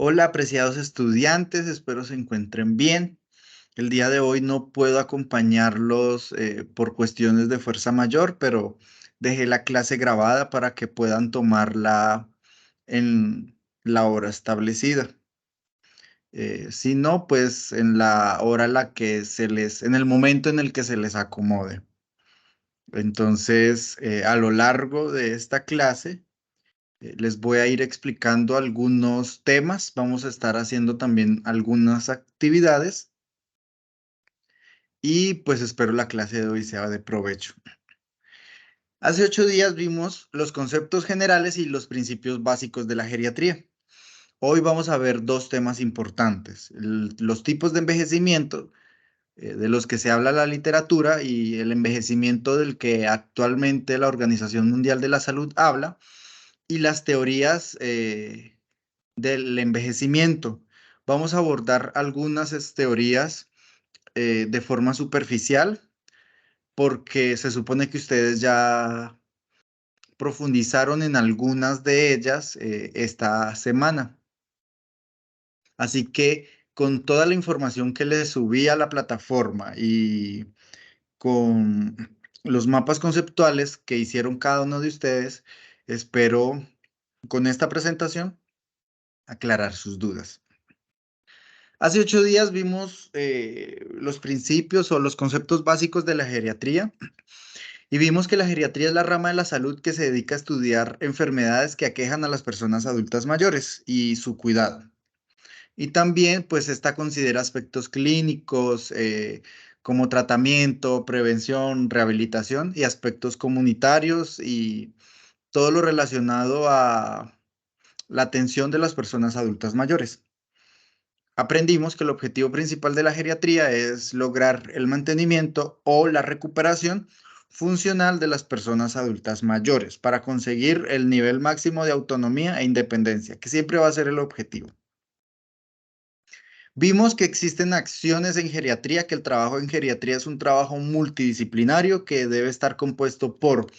Hola, apreciados estudiantes, espero se encuentren bien. El día de hoy no puedo acompañarlos por cuestiones de fuerza mayor, pero dejé la clase grabada para que puedan tomarla en la hora establecida. Si no, pues en la hora en la que en el momento en el que se les acomode. Entonces, a lo largo de esta clase, les voy a ir explicando algunos temas. Vamos a estar haciendo también algunas actividades y pues espero la clase de hoy sea de provecho. Hace 8 días vimos los conceptos generales y los principios básicos de la geriatría. Hoy vamos a ver dos temas importantes: los tipos de envejecimiento de los que se habla la literatura y el envejecimiento del que actualmente la Organización Mundial de la Salud habla, y las teorías del envejecimiento. Vamos a abordar algunas teorías de forma superficial porque se supone que ustedes ya profundizaron en algunas de ellas esta semana. Así que con toda la información que les subí a la plataforma y con los mapas conceptuales que hicieron cada uno de ustedes, espero con esta presentación aclarar sus dudas. Hace 8 días vimos los principios o los conceptos básicos de la geriatría y vimos que la geriatría es la rama de la salud que se dedica a estudiar enfermedades que aquejan a las personas adultas mayores y su cuidado. Y también, pues, esta considera aspectos clínicos como tratamiento, prevención, rehabilitación y aspectos comunitarios y todo lo relacionado a la atención de las personas adultas mayores. Aprendimos que el objetivo principal de la geriatría es lograr el mantenimiento o la recuperación funcional de las personas adultas mayores para conseguir el nivel máximo de autonomía e independencia, que siempre va a ser el objetivo. Vimos que existen acciones en geriatría, que el trabajo en geriatría es un trabajo multidisciplinario que debe estar compuesto por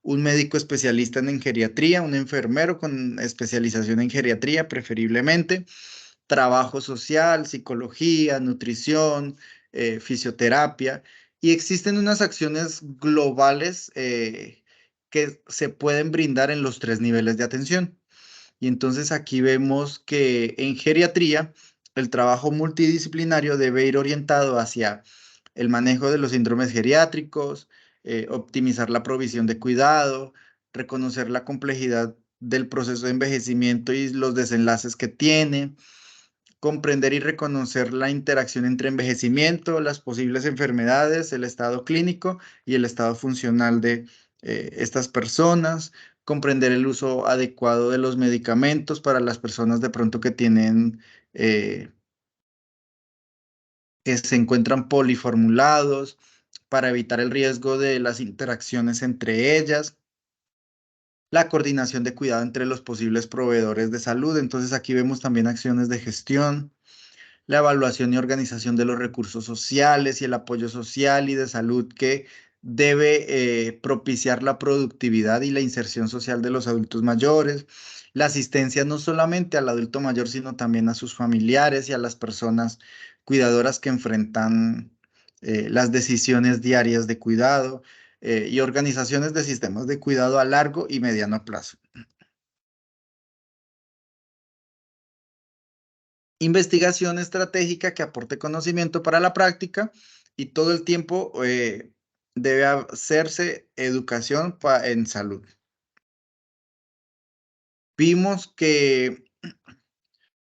un médico especialista en geriatría, un enfermero con especialización en geriatría, preferiblemente, trabajo social, psicología, nutrición, fisioterapia, y existen unas acciones globales que se pueden brindar en los tres niveles de atención. Y entonces aquí vemos que en geriatría el trabajo multidisciplinario debe ir orientado hacia el manejo de los síndromes geriátricos, optimizar la provisión de cuidado, reconocer la complejidad del proceso de envejecimiento y los desenlaces que tiene, comprender y reconocer la interacción entre envejecimiento, las posibles enfermedades, el estado clínico y el estado funcional de estas personas, comprender el uso adecuado de los medicamentos para las personas de pronto que tienen, que se encuentran poliformulados, para evitar el riesgo de las interacciones entre ellas, la coordinación de cuidado entre los posibles proveedores de salud. Entonces aquí vemos también acciones de gestión, la evaluación y organización de los recursos sociales y el apoyo social y de salud que debe propiciar la productividad y la inserción social de los adultos mayores, la asistencia no solamente al adulto mayor, sino también a sus familiares y a las personas cuidadoras que enfrentan las decisiones diarias de cuidado y organizaciones de sistemas de cuidado a largo y mediano plazo. Investigación estratégica que aporte conocimiento para la práctica y todo el tiempo debe hacerse educación en salud. Vimos que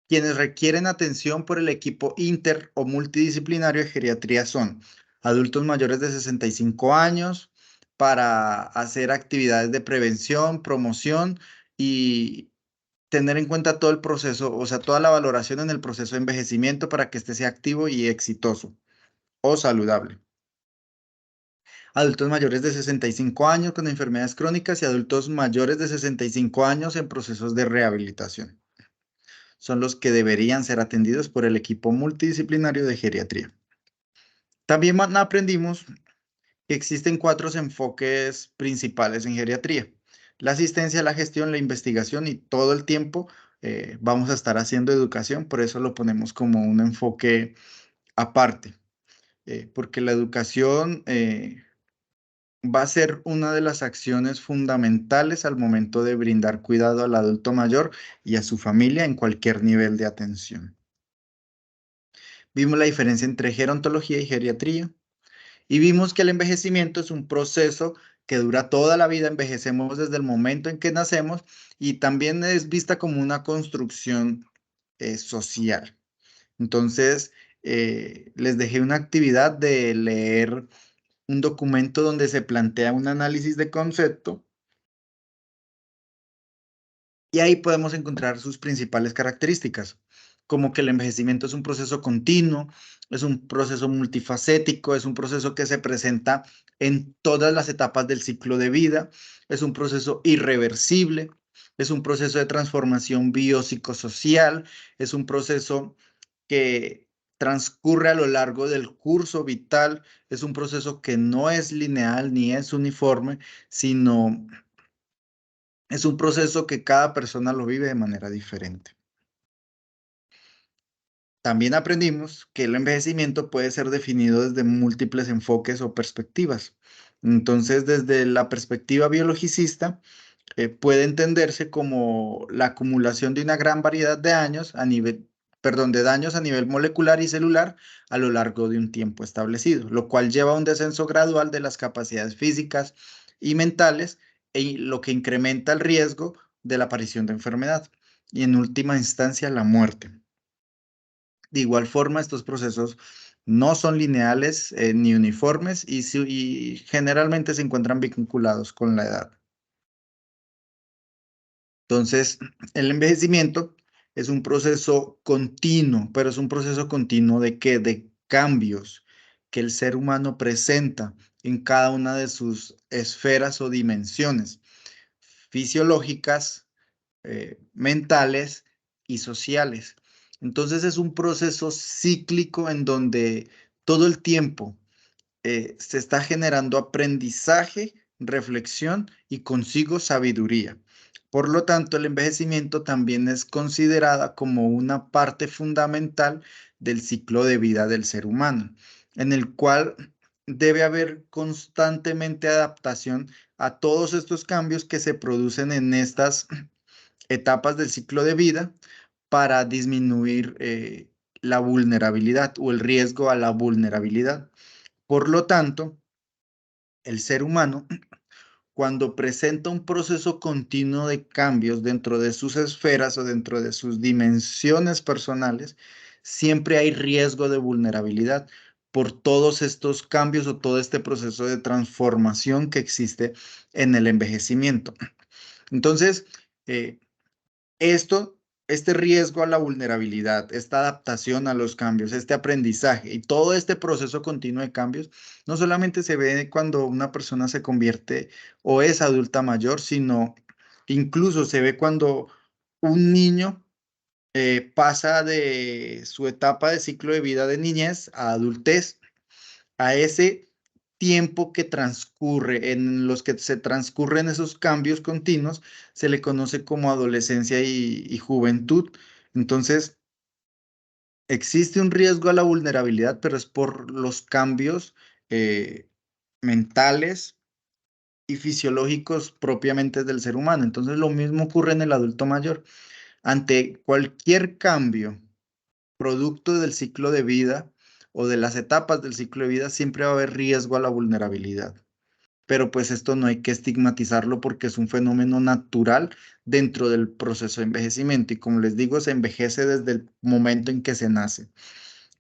quienes requieren atención por el equipo inter o multidisciplinario de geriatría son adultos mayores de 65 años para hacer actividades de prevención, promoción y tener en cuenta todo el proceso, o sea, toda la valoración en el proceso de envejecimiento para que éste sea activo y exitoso o saludable. Adultos mayores de 65 años con enfermedades crónicas y adultos mayores de 65 años en procesos de rehabilitación. Son los que deberían ser atendidos por el equipo multidisciplinario de geriatría. También aprendimos que existen cuatro enfoques principales en geriatría: la asistencia, la gestión, la investigación y todo el tiempo vamos a estar haciendo educación, por eso lo ponemos como un enfoque aparte, porque la educación va a ser una de las acciones fundamentales al momento de brindar cuidado al adulto mayor y a su familia en cualquier nivel de atención. Vimos la diferencia entre gerontología y geriatría y vimos que el envejecimiento es un proceso que dura toda la vida, envejecemos desde el momento en que nacemos y también es vista como una construcción social. Entonces, les dejé una actividad de leer un documento donde se plantea un análisis de concepto y ahí podemos encontrar sus principales características, como que el envejecimiento es un proceso continuo, es un proceso multifacético, es un proceso que se presenta en todas las etapas del ciclo de vida, es un proceso irreversible, es un proceso de transformación biopsicosocial, es un proceso que transcurre a lo largo del curso vital, es un proceso que no es lineal ni es uniforme, sino es un proceso que cada persona lo vive de manera diferente. También aprendimos que el envejecimiento puede ser definido desde múltiples enfoques o perspectivas. Entonces, desde la perspectiva biologicista, puede entenderse como la acumulación de una gran variedad de años a nivel, perdón, de daños a nivel molecular y celular a lo largo de un tiempo establecido, lo cual lleva a un descenso gradual de las capacidades físicas y mentales, lo que incrementa el riesgo de la aparición de enfermedad y en última instancia la muerte. De igual forma, estos procesos no son lineales ni uniformes y generalmente se encuentran vinculados con la edad. Entonces, el envejecimiento es un proceso continuo, pero es un proceso continuo ¿de qué? De cambios que el ser humano presenta en cada una de sus esferas o dimensiones fisiológicas, mentales y sociales. Entonces es un proceso cíclico en donde todo el tiempo se está generando aprendizaje, reflexión y consigo sabiduría. Por lo tanto, el envejecimiento también es considerada como una parte fundamental del ciclo de vida del ser humano, en el cual debe haber constantemente adaptación a todos estos cambios que se producen en estas etapas del ciclo de vida para disminuir la vulnerabilidad o el riesgo a la vulnerabilidad. Por lo tanto, el ser humano, cuando presenta un proceso continuo de cambios dentro de sus esferas o dentro de sus dimensiones personales, siempre hay riesgo de vulnerabilidad por todos estos cambios o todo este proceso de transformación que existe en el envejecimiento. Entonces, eh, esto, este riesgo a la vulnerabilidad, esta adaptación a los cambios, este aprendizaje y todo este proceso continuo de cambios, no solamente se ve cuando una persona se convierte o es adulta mayor, sino incluso se ve cuando un niño pasa de su etapa de ciclo de vida de niñez a adultez, a ese tiempo que transcurre, en los que se transcurren esos cambios continuos, se le conoce como adolescencia y juventud. Entonces, existe un riesgo a la vulnerabilidad, pero es por los cambios eh, mentales y fisiológicos propiamente del ser humano. Entonces, lo mismo ocurre en el adulto mayor. Ante cualquier cambio producto del ciclo de vida o de las etapas del ciclo de vida, siempre va a haber riesgo a la vulnerabilidad. Pero pues esto no hay que estigmatizarlo porque es un fenómeno natural dentro del proceso de envejecimiento y como les digo, se envejece desde el momento en que se nace.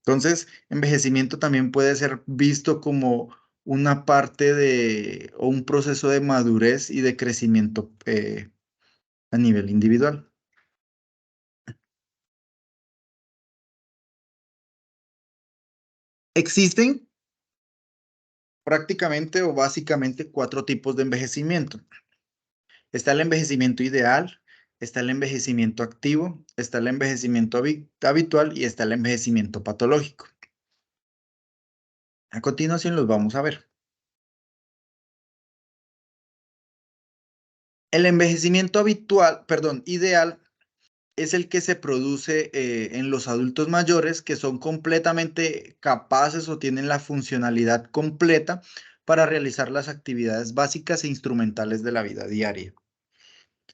Entonces, envejecimiento también puede ser visto como una parte de o un proceso de madurez y de crecimiento a nivel individual. Existen prácticamente o básicamente cuatro tipos de envejecimiento. Está el envejecimiento ideal, está el envejecimiento activo, está el envejecimiento habitual y está el envejecimiento patológico. A continuación los vamos a ver. El envejecimiento habitual, perdón, ideal es el que se produce en los adultos mayores que son completamente capaces o tienen la funcionalidad completa para realizar las actividades básicas e instrumentales de la vida diaria.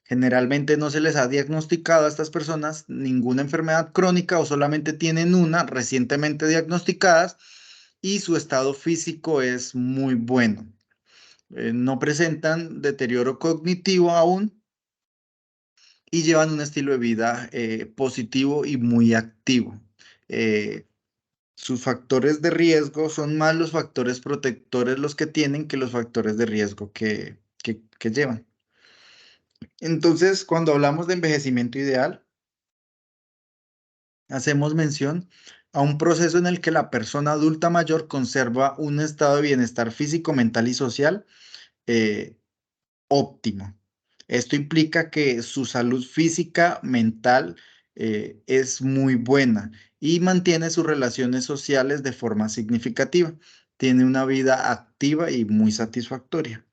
Generalmente no se les ha diagnosticado a estas personas ninguna enfermedad crónica o solamente tienen una recientemente diagnosticadas y su estado físico es muy bueno. No presentan deterioro cognitivo aún y llevan un estilo de vida positivo y muy activo. Eh, Sus factores de riesgo son más los factores protectores los que tienen que los factores de riesgo que llevan. Entonces, cuando hablamos de envejecimiento ideal, hacemos mención a un proceso en el que la persona adulta mayor conserva un estado de bienestar físico, mental y social eh, óptimo. Esto implica que su salud física, mental, es muy buena y mantiene sus relaciones sociales de forma significativa. Tiene una vida activa y muy satisfactoria.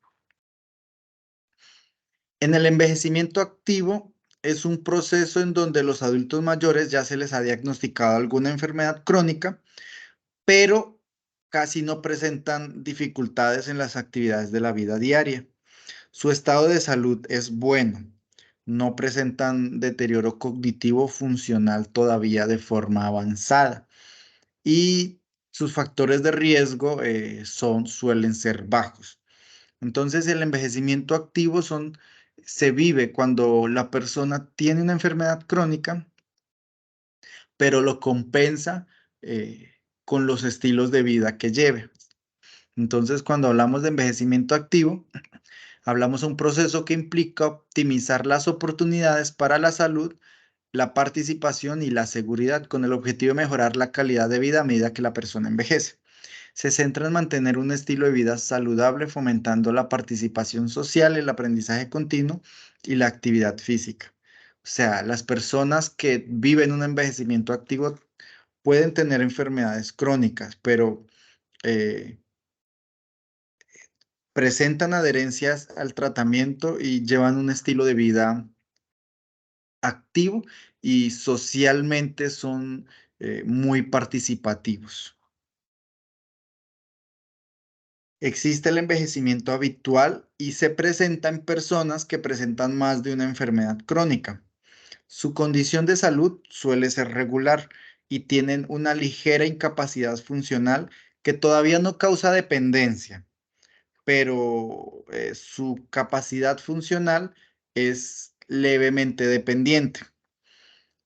En el envejecimiento activo es un proceso en donde los adultos mayores ya se les ha diagnosticado alguna enfermedad crónica, pero casi no presentan dificultades en las actividades de la vida diaria. Su estado de salud es bueno. No presentan deterioro cognitivo funcional todavía de forma avanzada y sus factores de riesgo suelen ser bajos. Entonces, el envejecimiento activo se vive cuando la persona tiene una enfermedad crónica, pero lo compensa con los estilos de vida que lleve. Entonces, cuando hablamos de envejecimiento activo, hablamos de un proceso que implica optimizar las oportunidades para la salud, la participación y la seguridad con el objetivo de mejorar la calidad de vida a medida que la persona envejece. Se centra en mantener un estilo de vida saludable, fomentando la participación social, el aprendizaje continuo y la actividad física. O sea, las personas que viven un envejecimiento activo pueden tener enfermedades crónicas, pero eh, presentan adherencias al tratamiento y llevan un estilo de vida activo y socialmente son muy participativos. Existe el envejecimiento habitual y se presenta en personas que presentan más de una enfermedad crónica. Su condición de salud suele ser regular y tienen una ligera incapacidad funcional que todavía no causa dependencia, pero su capacidad funcional es levemente dependiente.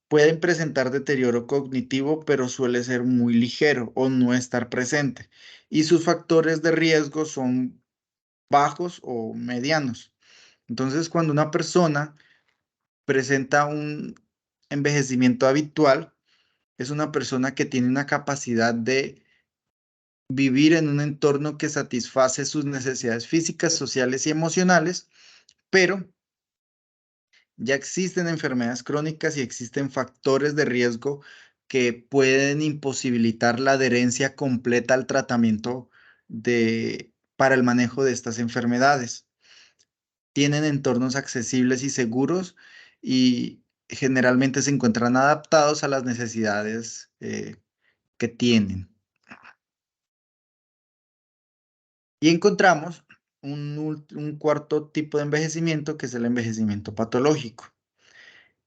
Pueden presentar deterioro cognitivo, pero suele ser muy ligero o no estar presente. Y sus factores de riesgo son bajos o medianos. Entonces, cuando una persona presenta un envejecimiento habitual, es una persona que tiene una capacidad de vivir en un entorno que satisface sus necesidades físicas, sociales y emocionales, pero ya existen enfermedades crónicas y existen factores de riesgo que pueden imposibilitar la adherencia completa al tratamiento para el manejo de estas enfermedades. Tienen entornos accesibles y seguros y generalmente se encuentran adaptados a las necesidades que tienen. Y encontramos un cuarto tipo de envejecimiento que es el envejecimiento patológico.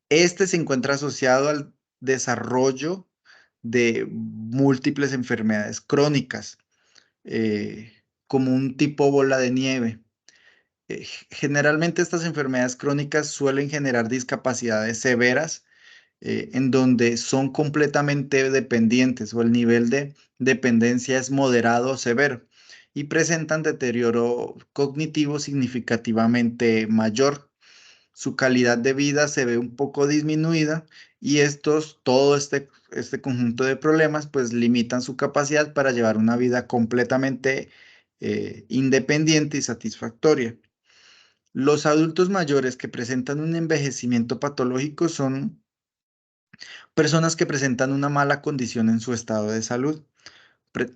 Este se encuentra asociado al desarrollo de múltiples enfermedades crónicas, como un tipo bola de nieve. Generalmente estas enfermedades crónicas suelen generar discapacidades severas, en donde son completamente dependientes o el nivel de dependencia es moderado o severo y presentan deterioro cognitivo significativamente mayor. Su calidad de vida se ve un poco disminuida y todo este conjunto de problemas pues limitan su capacidad para llevar una vida completamente independiente y satisfactoria. Los adultos mayores que presentan un envejecimiento patológico son personas que presentan una mala condición en su estado de salud,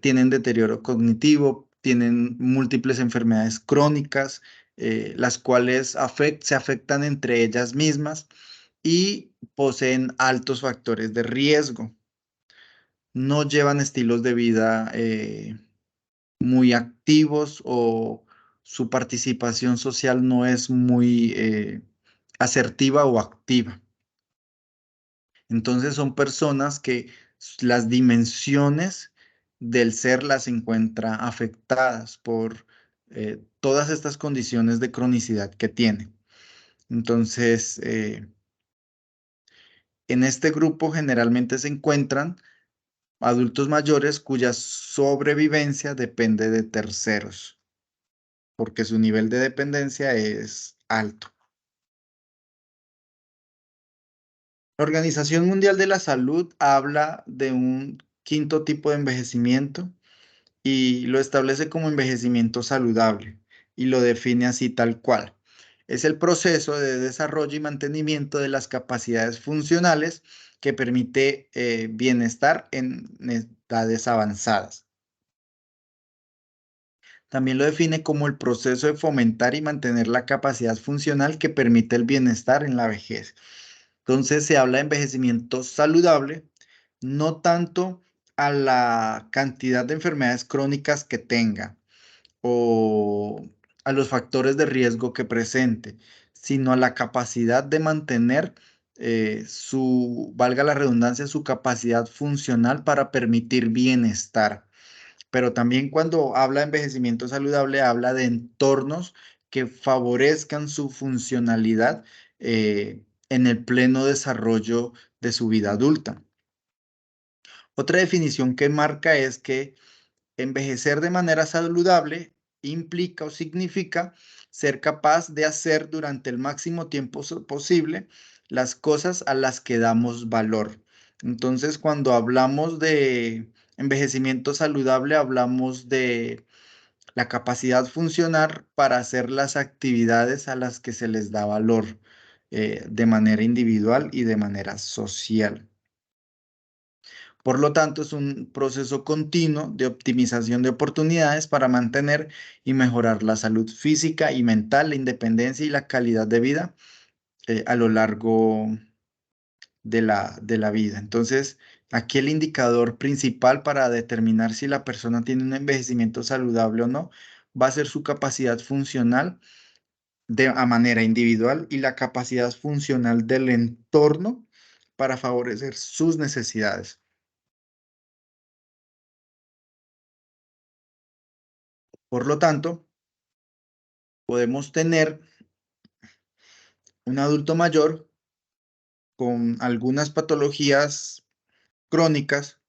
tienen deterioro cognitivo, tienen múltiples enfermedades crónicas, las cuales se afectan entre ellas mismas y poseen altos factores de riesgo. No llevan estilos de vida muy activos o su participación social no es muy asertiva o activa. Entonces son personas que las dimensiones del ser las encuentra afectadas por todas estas condiciones de cronicidad que tienen. Entonces, en este grupo generalmente se encuentran adultos mayores cuya sobrevivencia depende de terceros, porque su nivel de dependencia es alto. La Organización Mundial de la Salud habla de un quinto tipo de envejecimiento y lo establece como envejecimiento saludable y lo define así tal cual. Es el proceso de desarrollo y mantenimiento de las capacidades funcionales que permite bienestar en edades avanzadas. También lo define como el proceso de fomentar y mantener la capacidad funcional que permite el bienestar en la vejez. Entonces se habla de envejecimiento saludable, no tanto a la cantidad de enfermedades crónicas que tenga o a los factores de riesgo que presente, sino a la capacidad de mantener valga la redundancia, su capacidad funcional para permitir bienestar. Pero también cuando habla de envejecimiento saludable, habla de entornos que favorezcan su funcionalidad en el pleno desarrollo de su vida adulta. Otra definición que marca es que envejecer de manera saludable implica o significa ser capaz de hacer durante el máximo tiempo posible las cosas a las que damos valor. Entonces, cuando hablamos de envejecimiento saludable, hablamos de la capacidad funcional para hacer las actividades a las que se les da valor de manera individual y de manera social. Por lo tanto, es un proceso continuo de optimización de oportunidades para mantener y mejorar la salud física y mental, la independencia y la calidad de vida a lo largo de la vida. Entonces, aquí el indicador principal para determinar si la persona tiene un envejecimiento saludable o no va a ser su capacidad funcional a manera individual y la capacidad funcional del entorno para favorecer sus necesidades. Por lo tanto, podemos tener un adulto mayor con algunas patologías crónicas,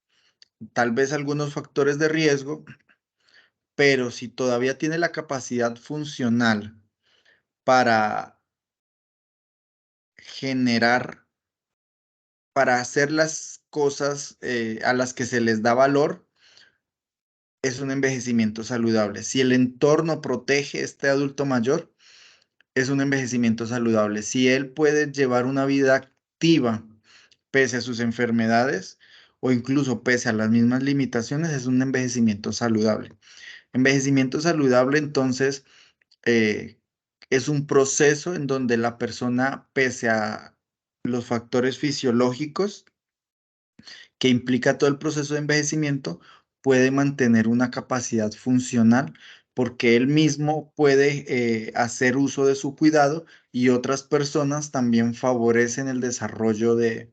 tal vez algunos factores de riesgo, pero si todavía tiene la capacidad funcional para generar, para hacer las cosas a las que se les da valor, es un envejecimiento saludable. Si el entorno protege a este adulto mayor, es un envejecimiento saludable. Si él puede llevar una vida activa pese a sus enfermedades o incluso pese a las mismas limitaciones, es un envejecimiento saludable. Envejecimiento saludable, entonces, eh, es un proceso en donde la persona, pese a los factores fisiológicos que implica todo el proceso de envejecimiento, puede mantener una capacidad funcional porque él mismo puede hacer uso de su cuidado y otras personas también favorecen el desarrollo de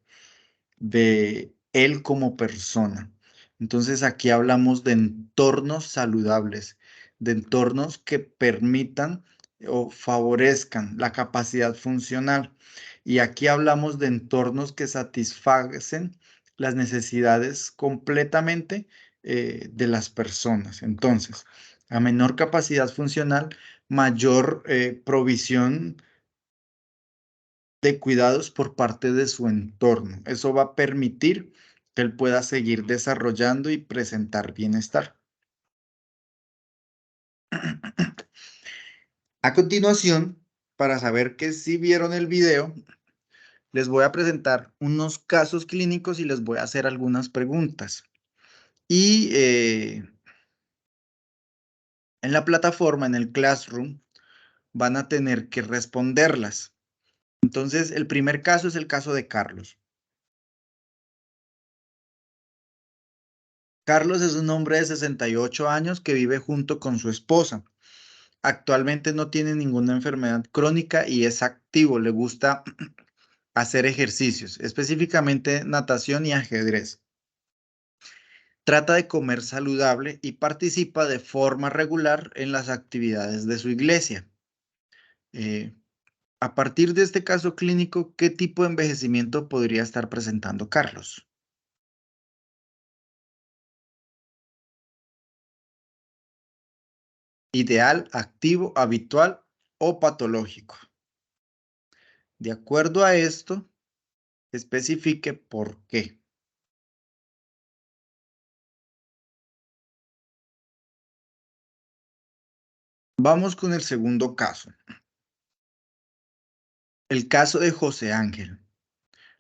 él como persona. Entonces aquí hablamos de entornos saludables, de entornos que permitan o favorezcan la capacidad funcional. Y aquí hablamos de entornos que satisfacen las necesidades completamente de las personas. Entonces, a menor capacidad funcional, mayor provisión de cuidados por parte de su entorno. Eso va a permitir que él pueda seguir desarrollando y presentar bienestar. A continuación, para saber que si vieron el video, les voy a presentar unos casos clínicos y les voy a hacer algunas preguntas. Y en la plataforma, en el Classroom, van a tener que responderlas. Entonces, el primer caso es el caso de Carlos. Carlos es un hombre de 68 años que vive junto con su esposa. Actualmente no tiene ninguna enfermedad crónica y es activo. Le gusta hacer ejercicios, específicamente natación y ajedrez. Trata de comer saludable y participa de forma regular en las actividades de su iglesia. Eh, a partir de este caso clínico, ¿qué tipo de envejecimiento podría estar presentando Carlos? Ideal, activo, habitual o patológico. De acuerdo a esto, especifique por qué. Vamos con el segundo caso. El caso de José Ángel.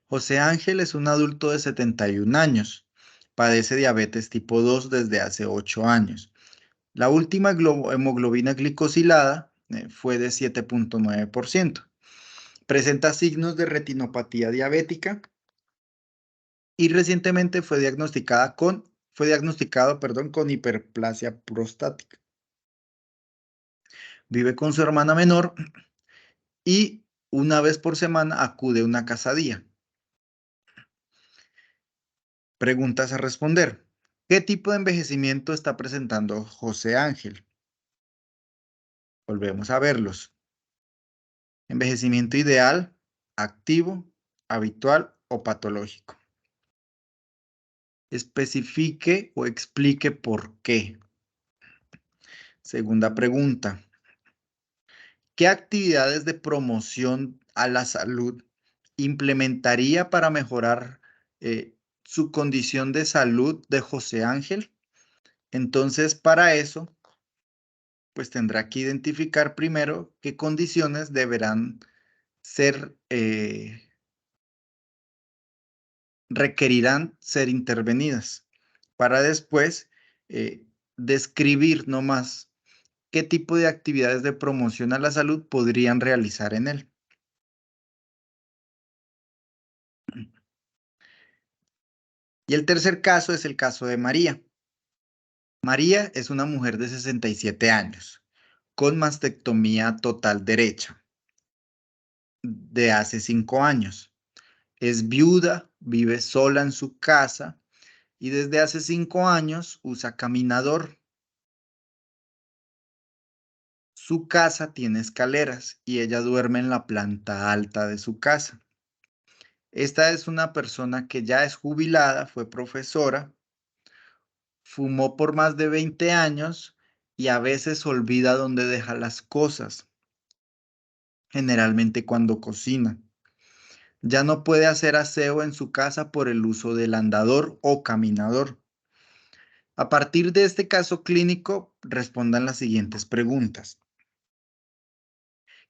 José Ángel es un adulto de 71 años. Padece diabetes tipo 2 desde hace 8 años. La última hemoglobina glicosilada fue de 7,9%. Presenta signos de retinopatía diabética y recientemente fue diagnosticado, perdón, con hiperplasia prostática. Vive con su hermana menor y una vez por semana acude a una casadía. Preguntas a responder. ¿Qué tipo de envejecimiento está presentando José Ángel? Volvemos a verlos. Envejecimiento ideal, activo, habitual o patológico. Especifique o explique por qué. Segunda pregunta. ¿Qué actividades de promoción a la salud implementaría para mejorar su condición de salud de José Ángel? Entonces, para eso, pues tendrá que identificar primero qué condiciones deberán ser, requerirán ser intervenidas, para después describir nomás qué tipo de actividades de promoción a la salud podrían realizar en él. Y el tercer caso es el caso de María. María es una mujer de 67 años, con mastectomía total derecha, de hace 5 años. Es viuda, vive sola en su casa y desde hace 5 años usa caminador. Su casa tiene escaleras y ella duerme en la planta alta de su casa. Esta es una persona que ya es jubilada, fue profesora, fumó por más de 20 años y a veces olvida dónde deja las cosas, generalmente cuando cocina. Ya no puede hacer aseo en su casa por el uso del andador o caminador. A partir de este caso clínico, respondan las siguientes preguntas.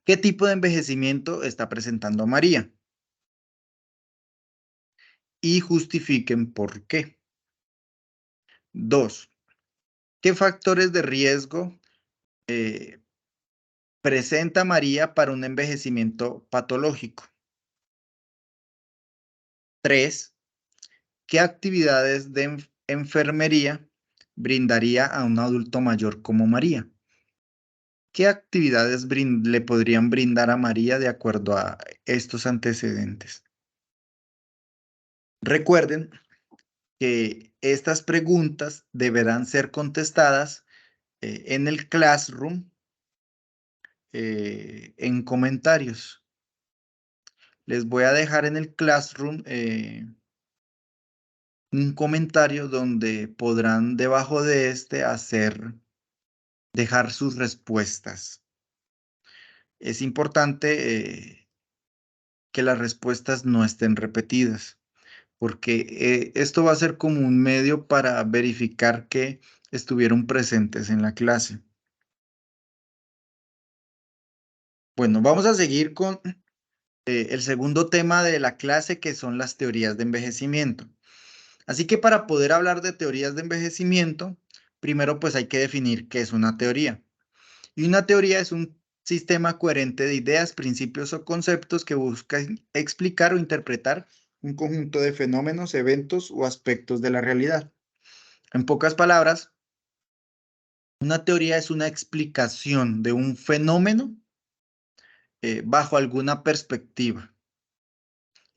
¿Qué tipo de envejecimiento está presentando María? Y justifiquen por qué. 2. ¿Qué factores de riesgo eh, presenta María para un envejecimiento patológico? 3. ¿Qué actividades de enfermería brindaría a un adulto mayor como María? ¿Qué actividades le podrían brindar a María de acuerdo a estos antecedentes? Recuerden que estas preguntas deberán ser contestadas en el Classroom en comentarios. Les voy a dejar en el Classroom un comentario donde podrán debajo de este dejar sus respuestas. Es importante que las respuestas no estén repetidas, porque esto va a ser como un medio para verificar que estuvieron presentes en la clase. Bueno, vamos a seguir con el segundo tema de la clase, que son las teorías de envejecimiento. Así que para poder hablar de teorías de envejecimiento, primero pues hay que definir qué es una teoría. Y una teoría es un sistema coherente de ideas, principios o conceptos que buscan explicar o interpretar un conjunto de fenómenos, eventos o aspectos de la realidad. En pocas palabras, una teoría es una explicación de un fenómeno bajo alguna perspectiva.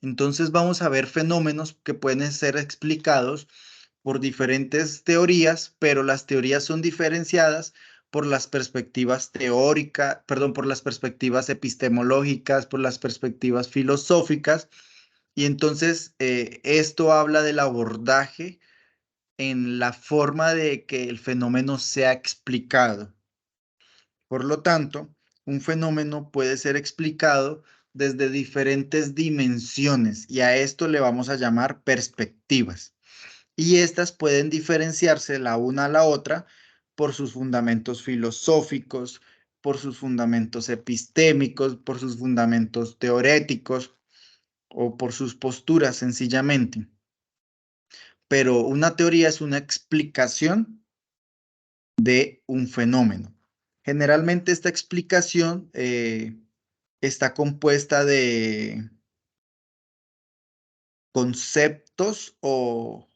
Entonces vamos a ver fenómenos que pueden ser explicados por diferentes teorías, pero las teorías son diferenciadas por las perspectivas teóricas, perdón, por las perspectivas epistemológicas, por las perspectivas filosóficas, y entonces esto habla del abordaje en la forma de que el fenómeno sea explicado. Por lo tanto, un fenómeno puede ser explicado desde diferentes dimensiones y a esto le vamos a llamar perspectivas. Y estas pueden diferenciarse la una a la otra por sus fundamentos filosóficos, por sus fundamentos epistémicos, por sus fundamentos teoréticos o por sus posturas sencillamente. Pero una teoría es una explicación de un fenómeno. Generalmente esta explicación está compuesta de conceptos o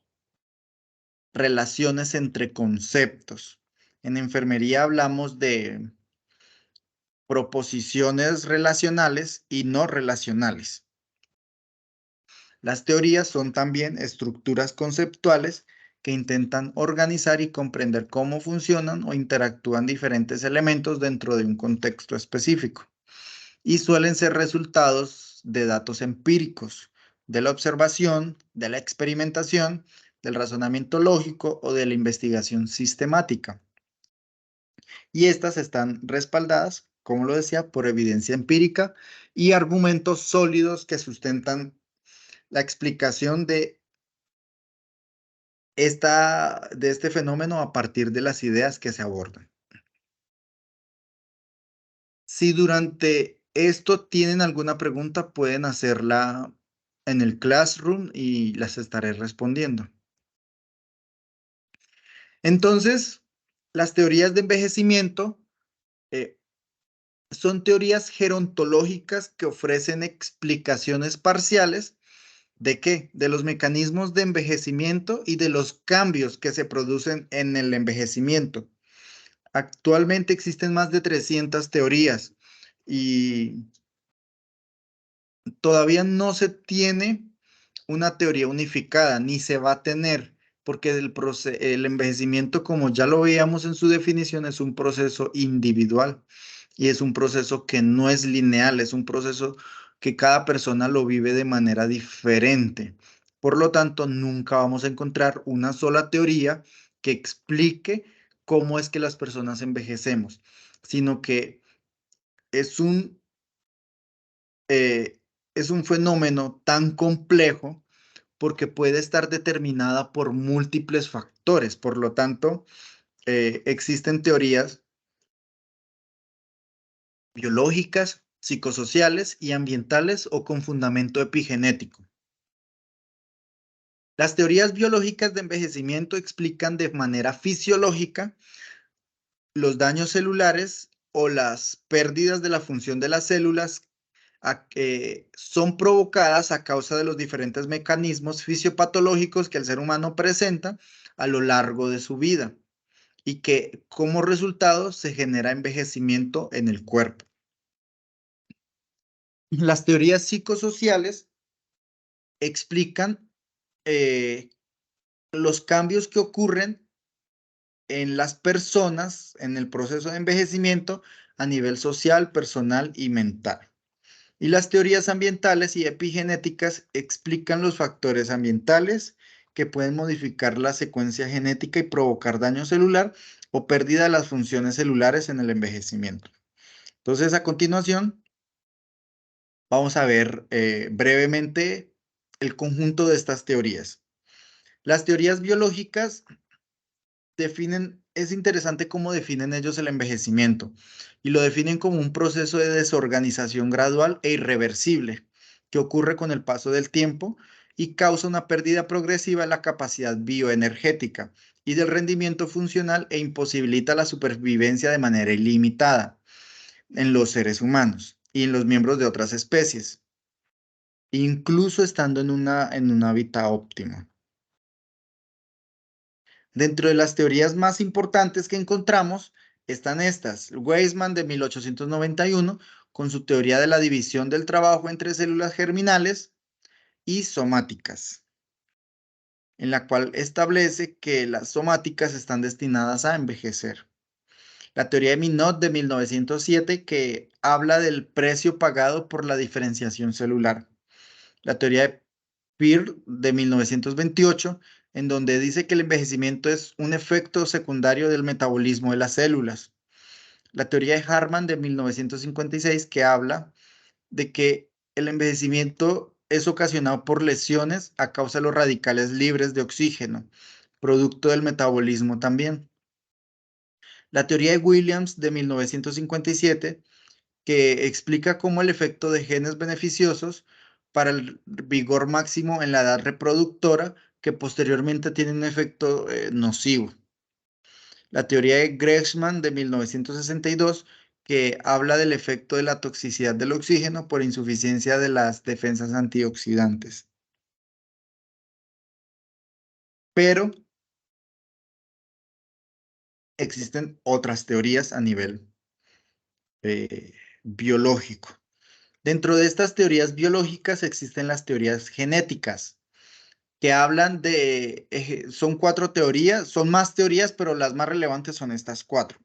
relaciones entre conceptos. En enfermería hablamos de proposiciones relacionales y no relacionales. Las teorías son también estructuras conceptuales que intentan organizar y comprender cómo funcionan o interactúan diferentes elementos dentro de un contexto específico. Y suelen ser resultados de datos empíricos, de la observación, de la experimentación, del razonamiento lógico o de la investigación sistemática. Y estas están respaldadas, como lo decía, por evidencia empírica y argumentos sólidos que sustentan la explicación de este fenómeno a partir de las ideas que se abordan. Si durante esto tienen alguna pregunta, pueden hacerla en el Classroom y las estaré respondiendo. Entonces, las teorías de envejecimiento eh, son teorías gerontológicas que ofrecen explicaciones parciales ¿de qué? De los mecanismos de envejecimiento y de los cambios que se producen en el envejecimiento. Actualmente existen más de 300 teorías y todavía no se tiene una teoría unificada, ni se va a tener, porque el envejecimiento, como ya lo veíamos en su definición, es un proceso individual y es un proceso que no es lineal, es un proceso que cada persona lo vive de manera diferente. Por lo tanto, nunca vamos a encontrar una sola teoría que explique cómo es que las personas envejecemos, sino que es un es un fenómeno tan complejo porque puede estar determinada por múltiples factores. Por lo tanto, existen teorías biológicas, psicosociales y ambientales o con fundamento epigenético. Las teorías biológicas de envejecimiento explican de manera fisiológica los daños celulares o las pérdidas de la función de las células son provocadas a causa de los diferentes mecanismos fisiopatológicos que el ser humano presenta a lo largo de su vida y que como resultado se genera envejecimiento en el cuerpo. Las teorías psicosociales explican los cambios que ocurren en las personas en el proceso de envejecimiento a nivel social, personal y mental. Y las teorías ambientales y epigenéticas explican los factores ambientales que pueden modificar la secuencia genética y provocar daño celular o pérdida de las funciones celulares en el envejecimiento. Entonces, a continuación, vamos a ver brevemente el conjunto de estas teorías. Las teorías biológicas es interesante cómo definen ellos el envejecimiento y lo definen como un proceso de desorganización gradual e irreversible que ocurre con el paso del tiempo y causa una pérdida progresiva de la capacidad bioenergética y del rendimiento funcional e imposibilita la supervivencia de manera ilimitada. en los seres humanos y en los miembros de otras especies, incluso estando en un hábitat óptimo. Dentro de las teorías más importantes que encontramos están estas: Weizmann de 1891 con su teoría de la división del trabajo entre células germinales y somáticas, en la cual establece que las somáticas están destinadas a envejecer. La teoría de Minot de 1907, que habla del precio pagado por la diferenciación celular. La teoría de Pearl de 1928, en donde dice que el envejecimiento es un efecto secundario del metabolismo de las células. La teoría de Harman de 1956, que habla de que el envejecimiento es ocasionado por lesiones a causa de los radicales libres de oxígeno, producto del metabolismo también. La teoría de Williams de 1957, que explica cómo el efecto de genes beneficiosos para el vigor máximo en la edad reproductora, que posteriormente tiene un efecto nocivo. La teoría de Gresham de 1962, que habla del efecto de la toxicidad del oxígeno por insuficiencia de las defensas antioxidantes. Pero existen otras teorías a nivel biológico. Dentro de estas teorías biológicas existen las teorías genéticas, que hablan de, son 4 teorías, son más teorías, pero las más relevantes son estas 4.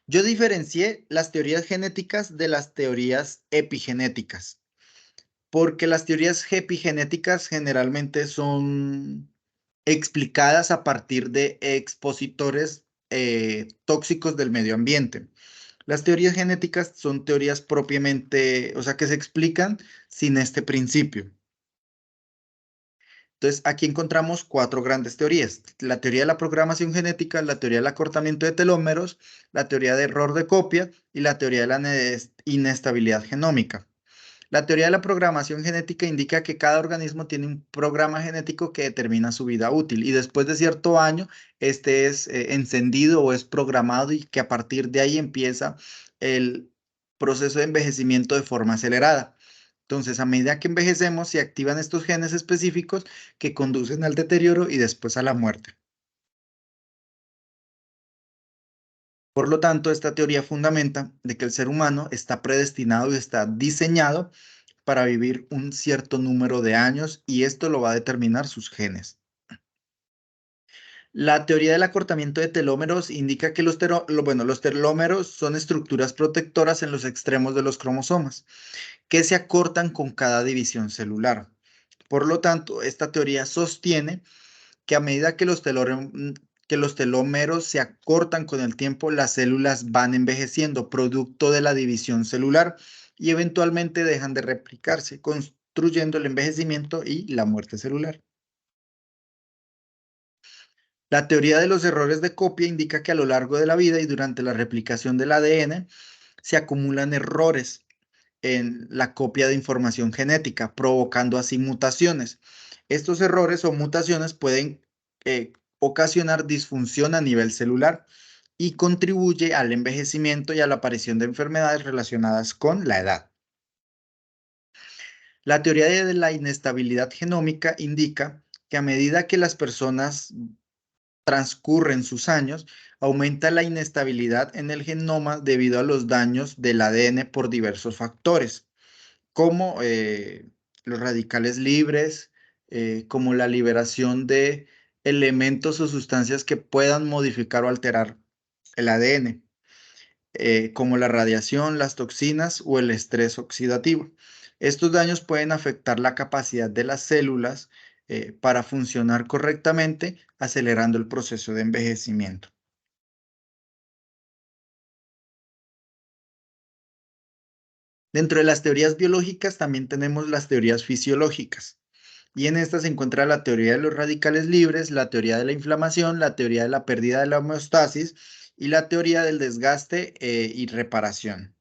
Yo diferencié las teorías genéticas de las teorías epigenéticas, porque las teorías epigenéticas generalmente son explicadas a partir de expositores tóxicos del medio ambiente. Las teorías genéticas son teorías propiamente, o sea, que se explican sin este principio. Entonces, aquí encontramos 4 grandes teorías: la teoría de la programación genética, la teoría del acortamiento de telómeros, la teoría de error de copia y la teoría de la inestabilidad genómica. La teoría de la programación genética indica que cada organismo tiene un programa genético que determina su vida útil, y después de cierto año, este es encendido o es programado, y que a partir de ahí empieza el proceso de envejecimiento de forma acelerada. Entonces, a medida que envejecemos, se activan estos genes específicos que conducen al deterioro y después a la muerte. Por lo tanto, esta teoría fundamenta de que el ser humano está predestinado y está diseñado para vivir un cierto número de años, y esto lo va a determinar sus genes. La teoría del acortamiento de telómeros indica que los telómeros son estructuras protectoras en los extremos de los cromosomas, que se acortan con cada división celular. Por lo tanto, esta teoría sostiene que a medida que los telómeros se acortan con el tiempo, las células van envejeciendo, producto de la división celular, y eventualmente dejan de replicarse, construyendo el envejecimiento y la muerte celular. La teoría de los errores de copia indica que a lo largo de la vida y durante la replicación del ADN se acumulan errores en la copia de información genética, provocando así mutaciones. Estos errores o mutaciones pueden ocasionar disfunción a nivel celular y contribuye al envejecimiento y a la aparición de enfermedades relacionadas con la edad. La teoría de la inestabilidad genómica indica que a medida que las personas transcurren sus años, aumenta la inestabilidad en el genoma debido a los daños del ADN por diversos factores, como los radicales libres, como la liberación de elementos o sustancias que puedan modificar o alterar el ADN, como la radiación, las toxinas o el estrés oxidativo. Estos daños pueden afectar la capacidad de las células para funcionar correctamente, acelerando el proceso de envejecimiento. Dentro de las teorías biológicas también tenemos las teorías fisiológicas. Y en esta se encuentra la teoría de los radicales libres, la teoría de la inflamación, la teoría de la pérdida de la homeostasis y la teoría del desgaste y reparación.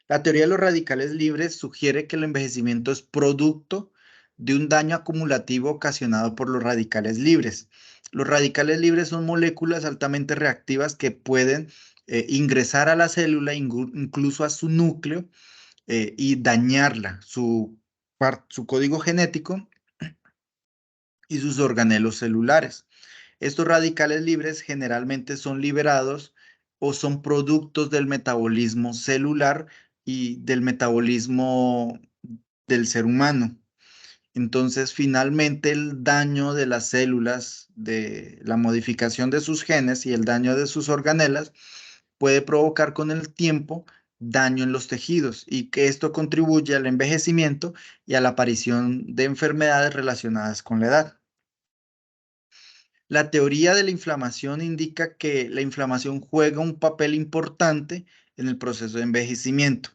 La teoría de los radicales libres sugiere que el envejecimiento es producto de un daño acumulativo ocasionado por los radicales libres. Los radicales libres son moléculas altamente reactivas que pueden ingresar a la célula, incluso a su núcleo, y dañarla, su código genético y sus organelos celulares. Estos radicales libres generalmente son liberados o son productos del metabolismo celular y del metabolismo del ser humano. Entonces, finalmente, el daño de las células, de la modificación de sus genes y el daño de sus organelas puede provocar con el tiempo daño en los tejidos y que esto contribuye al envejecimiento y a la aparición de enfermedades relacionadas con la edad. La teoría de la inflamación indica que la inflamación juega un papel importante en el proceso de envejecimiento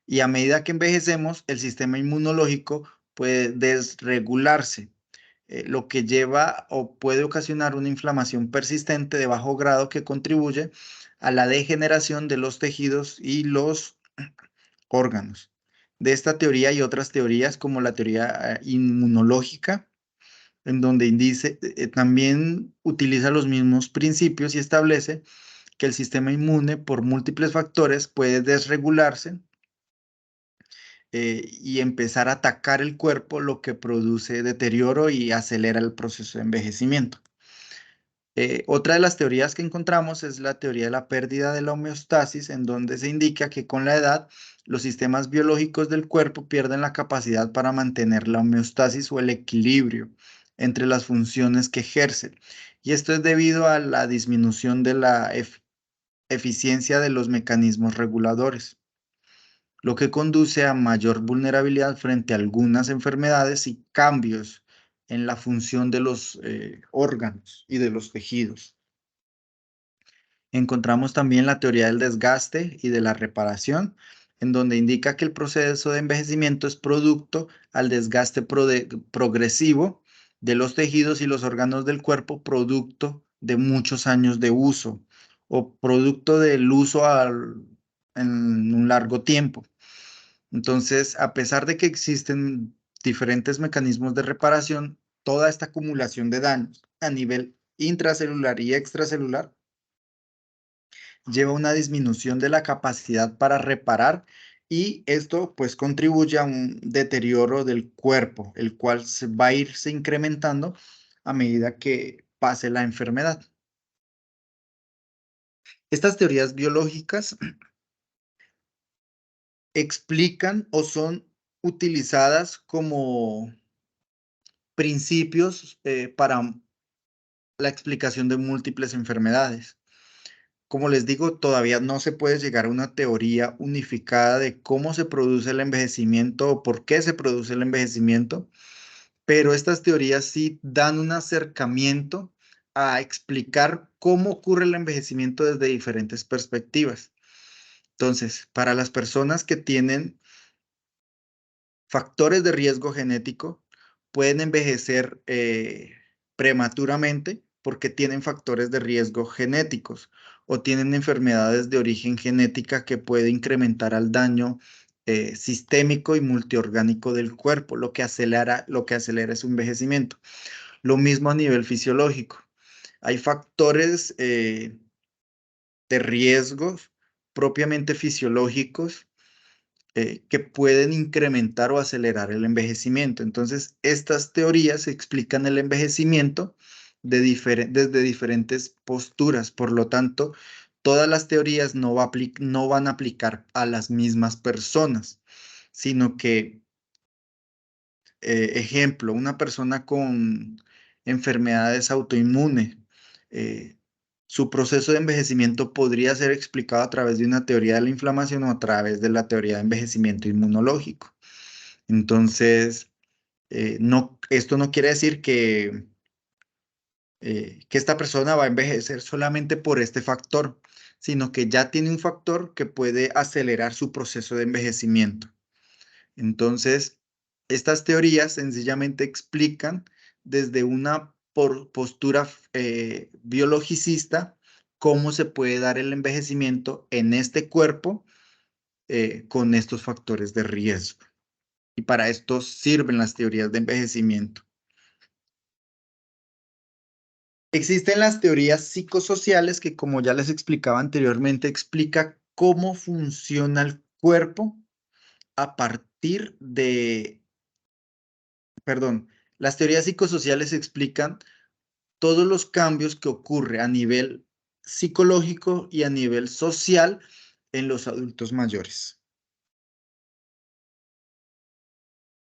y a medida que envejecemos, el sistema inmunológico puede desregularse, lo que lleva o puede ocasionar una inflamación persistente de bajo grado que contribuye a la degeneración de los tejidos y los órganos. De esta teoría hay otras teorías como la teoría inmunológica, en donde también utiliza los mismos principios y establece que el sistema inmune por múltiples factores puede desregularse y empezar a atacar el cuerpo, lo que produce deterioro y acelera el proceso de envejecimiento. Otra de las teorías que encontramos es la teoría de la pérdida de la homeostasis, en donde se indica que con la edad los sistemas biológicos del cuerpo pierden la capacidad para mantener la homeostasis o el equilibrio entre las funciones que ejercen. Y esto es debido a la disminución de la eficiencia de los mecanismos reguladores, lo que conduce a mayor vulnerabilidad frente a algunas enfermedades y cambios en la función de los órganos y de los tejidos. Encontramos también la teoría del desgaste y de la reparación, en donde indica que el proceso de envejecimiento es producto al desgaste progresivo de los tejidos y los órganos del cuerpo, producto de muchos años de uso o producto del uso en un largo tiempo. Entonces, a pesar de que existen diferentes mecanismos de reparación, toda esta acumulación de daños a nivel intracelular y extracelular lleva a una disminución de la capacidad para reparar y esto pues contribuye a un deterioro del cuerpo, el cual va a irse incrementando a medida que pase la enfermedad. Estas teorías biológicas explican o son utilizadas como principios para la explicación de múltiples enfermedades. Como les digo, todavía no se puede llegar a una teoría unificada de cómo se produce el envejecimiento o por qué se produce el envejecimiento, pero estas teorías sí dan un acercamiento a explicar cómo ocurre el envejecimiento desde diferentes perspectivas. Entonces, para las personas que tienen factores de riesgo genético, pueden envejecer prematuramente porque tienen factores de riesgo genéticos o tienen enfermedades de origen genética que puede incrementar el daño sistémico y multiorgánico del cuerpo, lo que acelera su envejecimiento. Lo mismo a nivel fisiológico. Hay factores de riesgos propiamente fisiológicos que pueden incrementar o acelerar el envejecimiento. Entonces, estas teorías explican el envejecimiento desde diferentes posturas. Por lo tanto, todas las teorías no van a aplicar a las mismas personas, sino que, ejemplo, una persona con enfermedades autoinmunes, eh, su proceso de envejecimiento podría ser explicado a través de una teoría de la inflamación o a través de la teoría de envejecimiento inmunológico. Entonces, esto no quiere decir que esta persona va a envejecer solamente por este factor, sino que ya tiene un factor que puede acelerar su proceso de envejecimiento. Entonces, estas teorías sencillamente explican desde una postura biologicista cómo se puede dar el envejecimiento en este cuerpo con estos factores de riesgo. Y para esto sirven las teorías de envejecimiento. Existen las teorías psicosociales que, como ya les explicaba anteriormente, explica cómo funciona el cuerpo a partir de, perdón, las teorías psicosociales explican todos los cambios que ocurre a nivel psicológico y a nivel social en los adultos mayores.